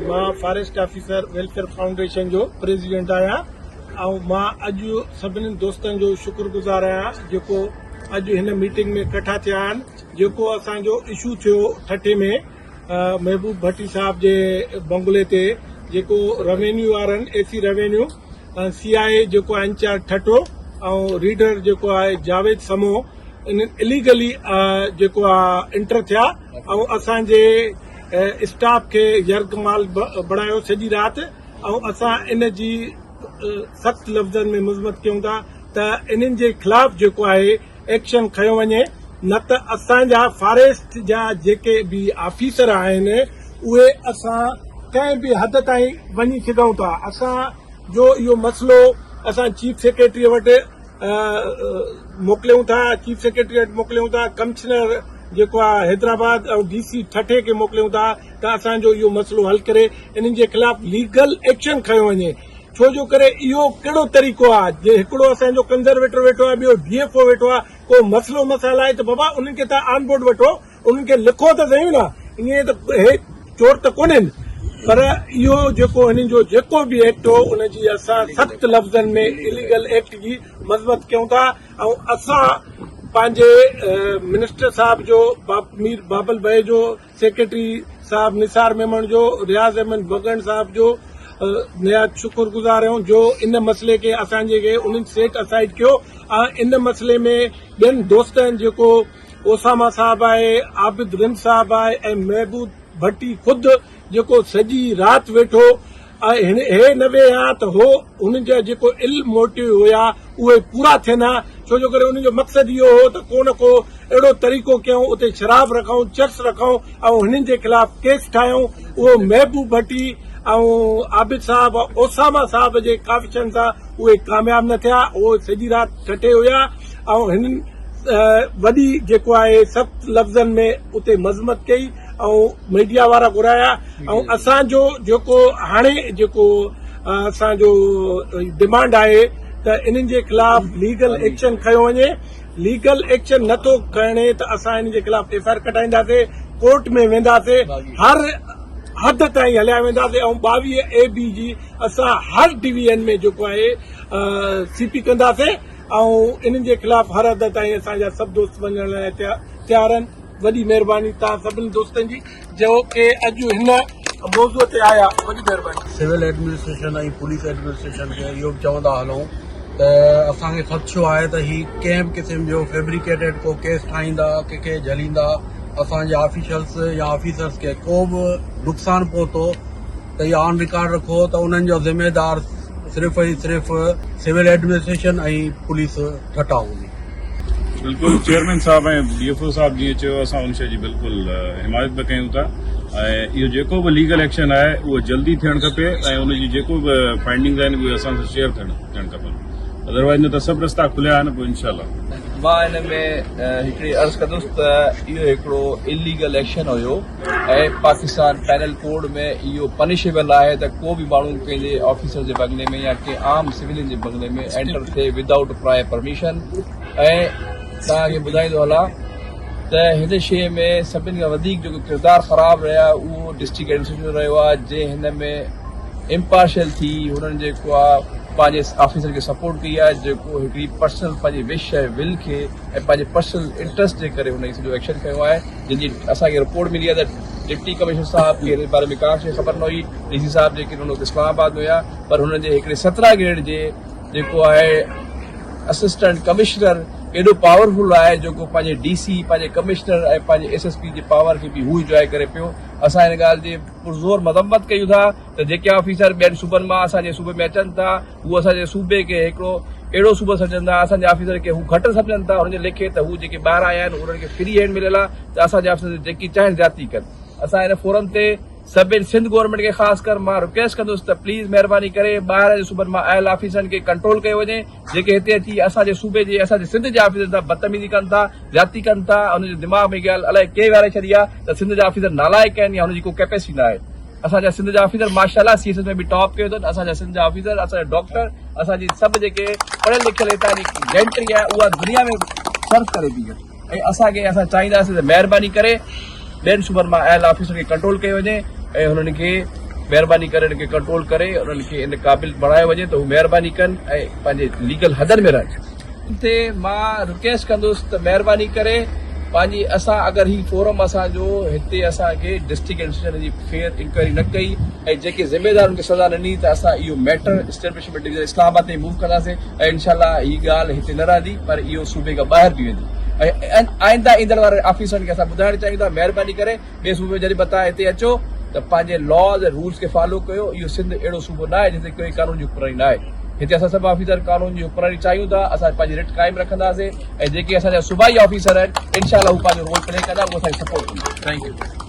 मां forest officer welfare foundation जो president आहियां ऐं मां अॼु सभिनी दोस्तनि जो शुक्रगुज़ार आहियां जेको अॼु हिन मीटिंग में इकट्ठा थिया आहिनि। जेको असांजो इशू थियो ठठे में महबूब भट्टी साहब जे बंगले ते जेको रेवेन्यू वारनि एसी रेवेन्यू CI जेको आहे इंचार्ज ठठो ऐं रीडर जेको आहे जावेद समो इन इलीगली जेको आहे इंटर थिया ऐं असांजे स्टाफ खे यरगमाल बणायो सॼी राति ऐं असां इन जी सख़्त लफ़्ज़नि में मुज़मत कयूं था त इन्हनि जे ख़िलाफ़ जेको आहे एक्शन खयो वञे, न त असांजा फॉरेस्ट जा जेके बि ऑफिसर आहिनि उहे असां कंहिं बि हद ताईं वञी सघूं था। असां जो इहो मसइलो असां चीफ सेक्रेटरी वटि मोकिलियूं था, चीफ सेक्रेटरी वटि मोकिलियूं था, कमिश्नर जेको आहे हैदराबाद ऐं DC ठठे खे मोकिलियूं था त असांजो इहो मसइलो हल करे इन्हनि जे ख़िलाफ़ लीगल एक्शन खयो वञे। छो जो करे इहो कहिड़ो तरीक़ो आहे जे हिकिड़ो असांजो कंजर्वेटर वेठो आहे, ॿियो DFO वेठो आहे, को मसइलो मसाइला आहे त बाबा उन्हनि खे तव्हां ऑन बोर्ड वठो, उन्हनि खे लिखो त सही न, ईअं त हे चोर त कोन्हनि। पर इहो जेको हिननि जो जेको बि एक्ट हो उनजी असां सख़्त लफ़्ज़नि में इलीगल एक्ट जी मज़मत कयूं था ऐं असां पंहिंजे मिनिस्टर साहब जो मीर बाबल भाई जो, सेक्रेटरी साहब निसार मेमन जो, रियाज़ अहमद बगन साहब जो निहायत शुक्रगुज़ार आहियूं जो इन मसइले खे असांजे खे उन्हनि सेट असाइड कयो ऐं इन मसइले में ॿियनि दोस्तनि जेको ओसामा साहब आहे, आबिद रिम साहब आहे ऐं महबूब भट्टी खुद जेको सॼी राति वेठो हे न वेहा त हो हुननि जा जेको इल्म मोटिव हुया उहे पूरा थियनि हा। छो जो करे उन्हनि जो मक़सदु इहो हो त को न को अहिड़ो तरीक़ो कयूं, उते शराब रखूं, चर्च रखूं ऐं हिननि जे ख़िलाफ़ केस ठाहियूं। उहो महबूब भट्टी ऐं आबिद साहब ओसामा साहब जे काविशनि सां उहे कामयाब न थिया, उहे सॼी राति ठठे हुया ऐं हिननि वॾी जेको आहे सख़्त लफ़्ज़नि में उते मज़मत कई ऐं मीडिया वारा घुराया ऐं असांजो जेको हाणे जेको असांजो डिमांड आहे त इन्हनि जे ख़िलाफ़ लीगल एक्शन खयो वञे। लीगल एक्शन नथो खणे त असां इन जे ख़िलाफ़ FIR कटाईंदासीं, कोर्ट में वेंदासीं, हर हद ताईं हलिया वेंदासीं ऐं 22 AB जी असां हर डिवीजन में जेको आहे CP कंदासीं ऐं इन्हनि जे ख़िलाफ़ हर हद ताईं असांजा सभु दोस्त वञण लाइ तयार आहिनि। वॾी महिरबानी तव्हां सभिनी दोस्तनि जी जो के अॼु हिन मौज़ूअ ते आया, वॾी महिरबानी। सिविल एडमिनिस्ट्रेशन ऐं पुलिस एडमिनिस्ट्रेशन खे इहो चवंदा हलूं त असांखे ख़दशो आहे त ही कंहिं बि क़िस्म जो फैब्रिकेटेड को केस ठाहींदा, कंहिंखे झलींदा, असांजे ऑफिशियल्स या ऑफिसर्स खे को बि नुक़सानु पहुतो त इहो ऑन रिकॉर्ड रखो त उन्हनि जो ज़िम्मेदार सिर्फ़ ऐं सिर्फ़ सिविल एडमिनिस्ट्रेशन ऐं पुलिस ठठा हूंदी। बिल्कुल चेयरमैन साहब ऐं DFO साहब जीअं चयो असां उन शइ जी बिल्कुल हिमायत बि कयूं था ऐं इहो जेको बि लीगल एक्शन आहे उहो जल्दी थियणु खपे ऐं उनजी जेको बि फाइंडिंग्स आहिनि उहे असां सां शेयर थियणु खपनि, अदरवाइज़ न त सभु रस्ता खुलिया आहिनि पोइ इंशाल्लाह। मां हिन में हिकिड़ी अर्ज़ कंदुसि त इहो हिकिड़ो इलीगल एक्शन हुयो ऐं पाकिस्तान पैनल कोड में इहो पनिशेबल आहे त को बि माण्हू पंहिंजे ऑफिसर जे बंगले में या कंहिं आम सिविलियन जे बंगले में एंटर थिए विदाउट प्रायर परमिशन। ऐं तव्हांखे ॿुधाईंदो हलां त हिन शइ में सभिनि खां वधीक जेको किरदारु ख़राबु रहिया उहो डिस्ट्रिक्ट एडमिनिस्ट्रेशन रहियो आहे जंहिं हिन में इम्पार्शियल थी हुननि जेको आहे पंहिंजे ऑफिसर खे सपोर्ट कई आहे, जेको हिकिड़ी पर्सनल पंहिंजी विश ऐं विल खे ऐं पंहिंजे पर्सनल इंट्रस्ट जे करे हुन सॼो एक्शन खयो आहे। जंहिंजी असांखे रिपोर्ट मिली आहे त डिप्टी कमिश्नर साहब खे हिन बारे में का शइ ख़बर न हुई, DC साहब जेके हुन इस्लामाबाद में हुया, पर हुननि जे हिकिड़े 17 ग्रेड जे जेको आहे असिस्टेंट कमिश्नर एॾो पावरफुल आहे जेको पंहिंजे DC, पंहिंजे कमिश्नर ऐं पंहिंजे SSP जे पावर खे बि हू इंजॉय करे पियो। असां हिन ॻाल्हि जी पुरज़ोर मज़म्मत कयूं था त जेके ऑफिसर ॿियनि सूबनि मां असांजे सूबे में अचनि था उहे असांजे सूबे खे हिकिड़ो अहिड़ो सूबो सम्झनि था, असांजे ऑफिसर खे हू घटि सम्झनि था, हुनजे लेखे त हू जेके ॿाहिरां आया आहिनि उन्हनि खे फ्री हैंड मिलियल आहे त असांजे ऑफिसर जेकी चाहिनि ज्यादती कनि। असां हिन फोरम ते सभिनी सिंध गवर्नमेंट खे ख़ासि कर मां रिक्वेस्ट कंदुसि त प्लीज़ महिरबानी करे ॿाहिरि जे सूबनि मां आयल ऑफिसरनि खे कंट्रोल कयो वञे, जेके हिते अची असांजे सूबे जे असांजे सिंध जे ऑफिसर सां बदतमीज़ी कनि था, ज्यादती कनि था। हुनजे दिमाग़ में ॻाल्हि अलाए कंहिं वारे छॾी आहे त सिंध जा ऑफिसर नालाइक आहिनि या हुनजी को कैपेसिटी न आहे। असांजा सिंध जा ऑफिसर माशाल्लाह CS में बि टॉप कयो अथनि। असांजा सिंध जा ऑफिसर, असांजा डॉक्टर, असांजी सभु जेके पढ़ियल लिखियल हितां जी जेंट्री आहे उहा दुनिया में सर्व करे थी ऐं असां चाहींदासीं त महिरबानी करे ॿियनि सूबनि मां आयल ऑफिसर खे कंट्रोल कयो वञे ऐं हुननि खे महिरबानी करे हिनखे कंट्रोल करे उन्हनि खे इन क़ाबिल बणायो वञे त हू महिरबानी कनि ऐं पंहिंजे लीगल हदनि में रहनि। हिते मां रिक्वेस्ट कंदुसि त महिरबानी करे पंहिंजी असां अगरि ही फोरम असांजो हिते असांखे डिस्ट्रिक्ट एडमिनिस्ट्रेशन जी फेयर इंक्वायरी न कई ऐं जेके ज़िम्मेदार उनखे सज़ा न ॾिनी त असां इहो मैटर एस्टेब्लिशमेंट डिवीज़न इस्लामाबाद ते मूव कंदासीं ऐं इनशाला हीअ ॻाल्हि हिते न रहंदी पर इहो सूबे खां ॿाहिरि बि वेंदी। ऐं आइंदा ईंदड़ वारे ऑफिसरनि खे असां ॿुधाइण चाहियूं था महिरबानी करे ॿिए सूबे में जॾहिं तव्हां हिते अचो त पंहिंजे लॉज ऐं रूल्स खे फॉलो कयो। इहो सिंध अहिड़ो सूबो न आहे जिते कोई कानून जी हुकुमरानी न आहे। हिते असां सभु ऑफिसर कानून जी हुकुमरानी चाहियूं था। असां पंहिंजी रिट क़ाइमु रखंदासीं ऐं जेके असांजा सूबाई ऑफिसर आहिनि इनशाला हू पंहिंजो रोल प्ले कंदा उहो असांखे सपोर्ट कंदा। Thank U.